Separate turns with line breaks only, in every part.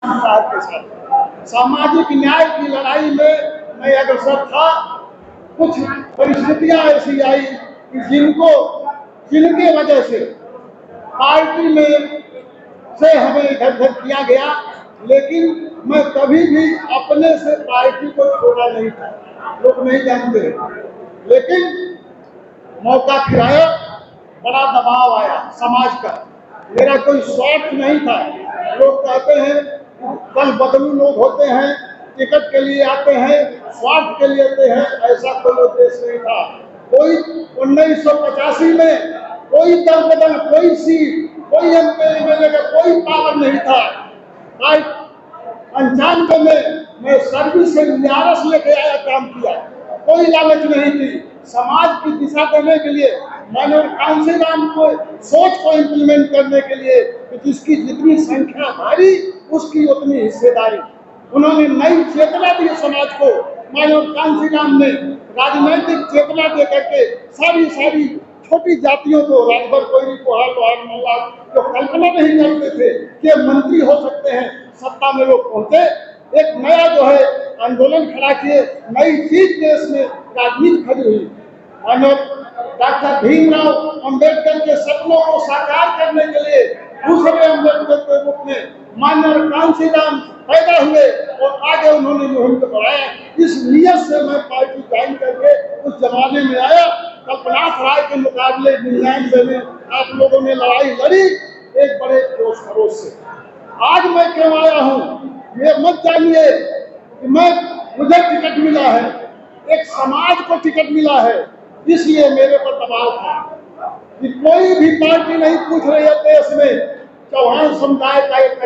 के साथ सामाजिक न्याय की लड़ाई में मैं अग्रसर था। कुछ परिस्थितियां ऐसी आई कि जिनके वजह से पार्टी में से हमें इधर उधर किया गया, लेकिन मैं कभी भी अपने से पार्टी को छोड़ा नहीं था। लोग नहीं जानते, लेकिन मौका फिर आया, बड़ा दबाव आया समाज का। मेरा कोई स्वार्थ नहीं था। लोग कहते हैं कल बदलू लोग होते हैं, टिकट के लिए आते हैं, स्वार्थ के लिए आते हैं, ऐसा कोई उद्देश्य नहीं था। कोई 1985 में कोई दल बदल, कोई सीट, कोई एमएलए का कोई पावर नहीं था। 95 में मैं सर्विस से नियारस लेके आया, काम किया, कोई लालच नहीं थी। समाज की दिशा देने के लिए मैंने कांसीराम को सोच को इम्प्लीमेंट करने के लिए कि जिसकी जितनी संख्या भारी उसकी उतनी हिस्सेदारी, उन्होंने नई चेतना दी समाज को। मानव कांसीराम ने राजनैतिक चेतना दे करके सारी छोटी जातियों को, राजभर कोयरी कोहार लोहार मल्लार, जो कल्पना नहीं करते थे कि मंत्री हो सकते हैं, सत्ता में लोग पहुंचे। एक नया जो है आंदोलन खड़ा किए, नई चीज देश में राजनीति खड़ी हुई। डॉक्टर भीमराव अंबेडकर के सपनों को साकार करने के लिए दूसरे अंबेडकर के रूप में मानव कांसीराम पैदा हुए और आगे उन्होंने मुहिम को बढ़ाया। इस नियत से मैं पार्टी ज्वाइन करके उस जमाने में आया। कल्पनाथ राय के मुकाबले 99 में आप लोगों ने लड़ाई लड़ी एक बड़े जोश खरोश से। आज मैं क्यों आया हूँ ये मत जानिए कि मुझे टिकट मिला है, एक समाज को टिकट मिला है, इसलिए मेरे पर दबाव था कि कोई भी पार्टी नहीं पूछ रही है देश में। चौहान समुदाय का एक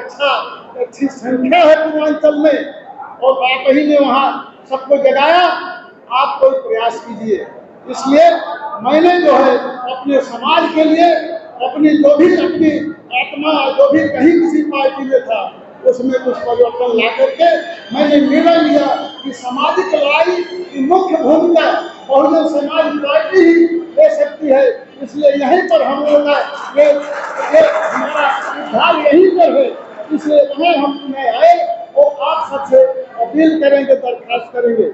अच्छी संख्या है पूर्वांचल में, और आप ही ने वहाँ सबको जगाया। आप कोई प्रयास कीजिए। इसलिए मैंने जो है अपने समाज के लिए अपनी आत्मा जो भी कहीं किसी पार्टी में था उसमें कुछ परिवर्तन ला करके मैंने निर्णय लिया कि सामाजिक लड़ाई की मुख्य भूमिका बहुजन समाज पार्टी ही ले सकती है। इसलिए यहीं पर हम लोग ये हमारा उद्धार यहीं पर है। इसलिए वहाँ हम चुने आए और आप सबसे अपील करेंगे, दरखास्त करेंगे।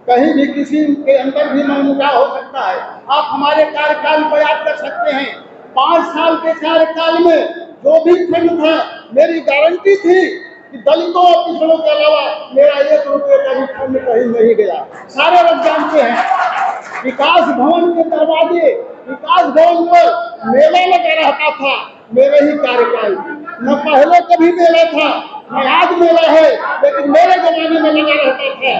कहीं भी किसी के अंदर भी मनमुटाव हो सकता है। आप हमारे कार्यकाल को याद कर सकते हैं। 5 साल के कार्यकाल में जो भी फंड था, मेरी गारंटी थी कि दलितों और पिछड़ों के अलावा मेरा 1 रुपये का भी फंड कहीं नहीं गया। सारे लोग जानते हैं। विकास भवन के दरवाजे, विकास भवन पर मेला लगा रहता था मेरे ही कार्यकाल में। न पहले कभी मेला था, न आज मेला है, लेकिन मेरे जमाने में लगा रहता था।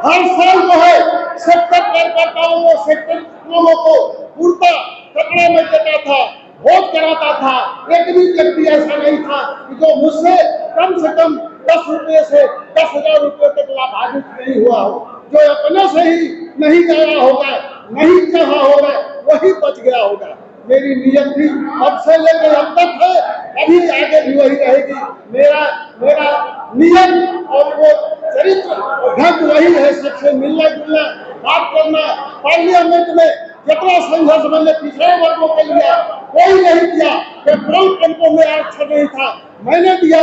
हर साल जो है सेक्टर कार्यकर्ताओं को, सेक्टर लोगों को कुर्ता कपड़े में देता था, वोट कराता था। एक भी व्यक्ति ऐसा नहीं था कि जो मुझसे कम से कम 10 रुपये से 10,000 रुपये तक लाभान्वित नहीं हुआ हो। जो अपने से ही नहीं गया होगा, नहीं चाहा होगा, वही बच गया होगा। मेरी नियत भी अब से लेकर अब तक है, अभी आगे भी वही रहेगी। मेरा नियम और वो चरित्र और ढंग वही है। सबसे मिलना जुलना, बात करना। पार्लियामेंट में जितना संघर्ष मैंने पिछड़े वर्गों के लिए कोई नहीं किया। पेट्रोल पंपों में आरक्षण नहीं था, मैंने दिया।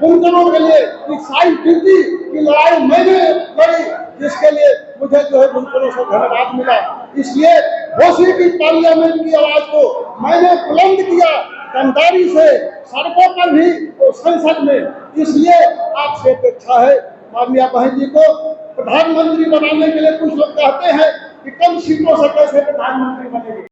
बुनकरों के लिए एक्साइज ड्यूटी की लड़ाई मैंने लड़ी, जिसके लिए मुझे जो है बुनकरों से धन्यवाद मिला। इसलिए घोषी की पार्लियामेंट की आवाज को मैंने बुलंद किया, कंधारी से, सड़कों पर भी और संसद में। इसलिए आपसे अपेक्षा है माननीय बहन जी को प्रधानमंत्री बनाने के लिए। कुछ लोग कहते हैं कि कम सीटों से कैसे प्रधानमंत्री बनेंगे।